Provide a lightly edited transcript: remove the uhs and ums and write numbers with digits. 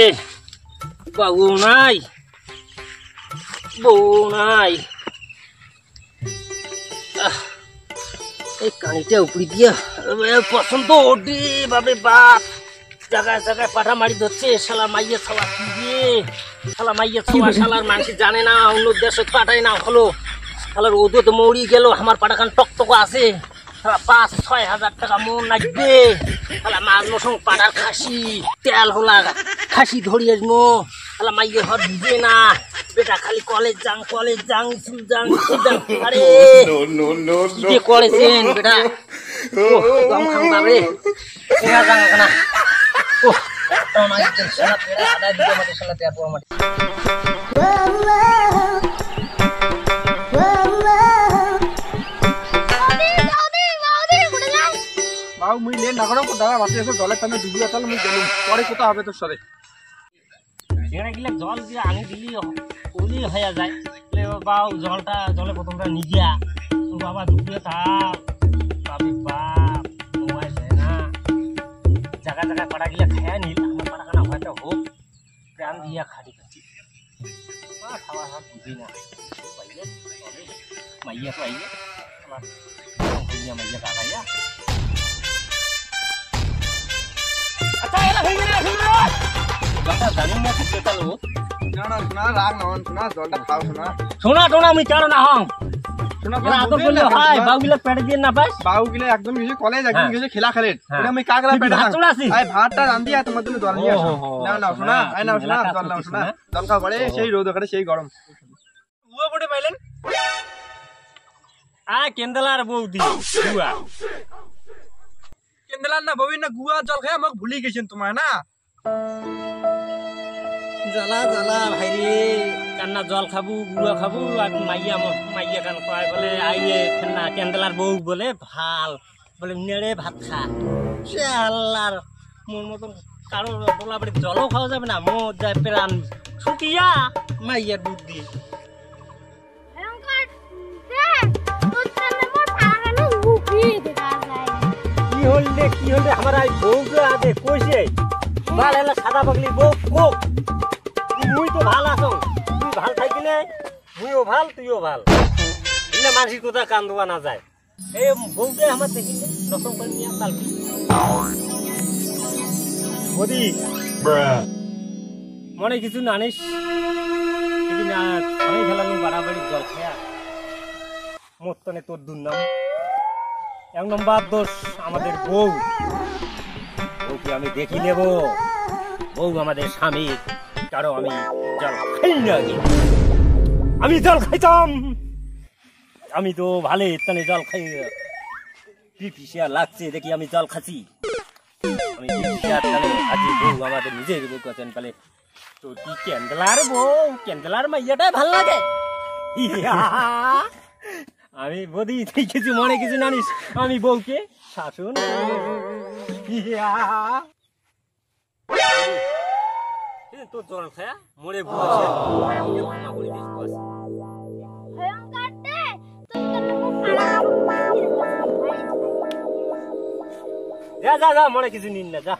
এ বউ নাই এই কানিটা উপরি দিয়া পছন্দ ওডি বাপরে বাপ জায়গায় জায়গায় পাঠা মারি ধরছে শালা মাইয়া ছাওয়া কি দিয়ে শালা মাইয়া ছাওয়া শালার মানুষ জানে না অন্য দেশে পাঠায় না হলো শালার ওদো তো মরি গেল আমার পাঠাখান টকটক আছে শালা 5-6 হাজার টাকা মন লাগবে শালা মাছ মশং পাঠার খাসি তেল হোলা খাসি ধরিয়ে মো শালা মাইয়ের ঘর ভিজে না বেটা খালি কলেজ যাং স্কুল যাং আরে কি করেছেন বেটা গম খান বাবরে এরা যাং না ও আমাকে শালা পেড়া আদা দিয়ে আমাকে শালা তেল পোয়া মাটি বাবু মুই লে নাগড় কো দাদা বাসে এসো জলে তানে ডুবিয়া তাহলে মুই গেলুম পরে কোথা হবে তোর সাথে এরা গিলা জল দিয়ে আনি দিলি ওলি হয়ে যায় বাবু জলে প্রথমটা নিজিয়া বাবা ডুবিয়ে থাক বাবি বাপ মোবাইল না জায়গা জায়গায় পাড়া গিলা খায়া নিল আমার পাড়াখানা হয়তো হোক প্রাণ দিয়া খাটি খাচ্ছি খাওয়া হাত বুঝি না পাইলে মাইয়া তো আইলে আবার মাইয়া কাকাইয়া আচ্ছা এলা হয়ে গেলে জলটা জানি না থাকতে চালো শোনা রাগ নন শোনা জলটা খাও শোনা আমি চাড়ো না হম শোনা আদর করলে হয় বাউগিলা পেটে দিয়ে না পাস বাউগিলা একদম গেছে কলেজ একদম গেছে খেলা খেলে এটা আমি কাকলা পেটে আই ভাতটা রাঁধি আর তোমার জন্য জল নিয়ে আসো না শোনা আই না শোনা জল নাও শোনা জল খাও পড়ে সেই রোদ ওখানে সেই গরম বুয়া পড়ে পাইলেন কেন্দালার বৌদি গুয়া কেন্দালার না বউই না গুয়া জল খায় আমাকে ভুলি গেছেন তোমার না জ্বালা ভাইরে কান্না জল খাবো গুয়া খাবো আর মাইয়া কান কয় বলে আইয়ে না কেন্দালার বউ বলে ভাল বলে নেড়ে ভাত খা সে আল্লাহর মোর মতন কারো বলা বাড়ি জলও খাওয়া যাবে না মোর যায় প্রাণ ছুটিয়া মাইয়ার বুদ্ধি কি হল আমার আই বউ আদে কইছে ভাল এলা সাদা পাগলি বউ কোক মুই তো ভাল আছো তুই ভাল থাকিলে মুইও ভাল তুইও ভাল এলে মানসিক কথা কান দেওয়া না যায় এই বউকে আমার দেখিলে রসম করে নিয়ে কালকে বদি মনে কিছু নানিস সেদিন আমি খেলালুম বাড়াবাড়ি জল খেয়া মোর তনে তোর দুর্নাম 1 নম্বর দোষ আমাদের বউকে আমি দেখি নেব বউ আমাদের স্বামী কারো আমি জল খাই না আমি জল খাইতাম আমি তো ভালো তানে জল খাই পিপিসিয়া লাগছে দেখি আমি জল খাচ্ছি আমি পিপিসিয়া তানে আজি বউ আমাদের নিজের বউ কাছেন বলে তো কি কেন্দালার মাইয়াটাই ভাল লাগে আমি বদি কিছু মনে কিছু জানিস আমি বউকে শাসন তো জল খায়া মরে যা মনে কিছু নিন না যা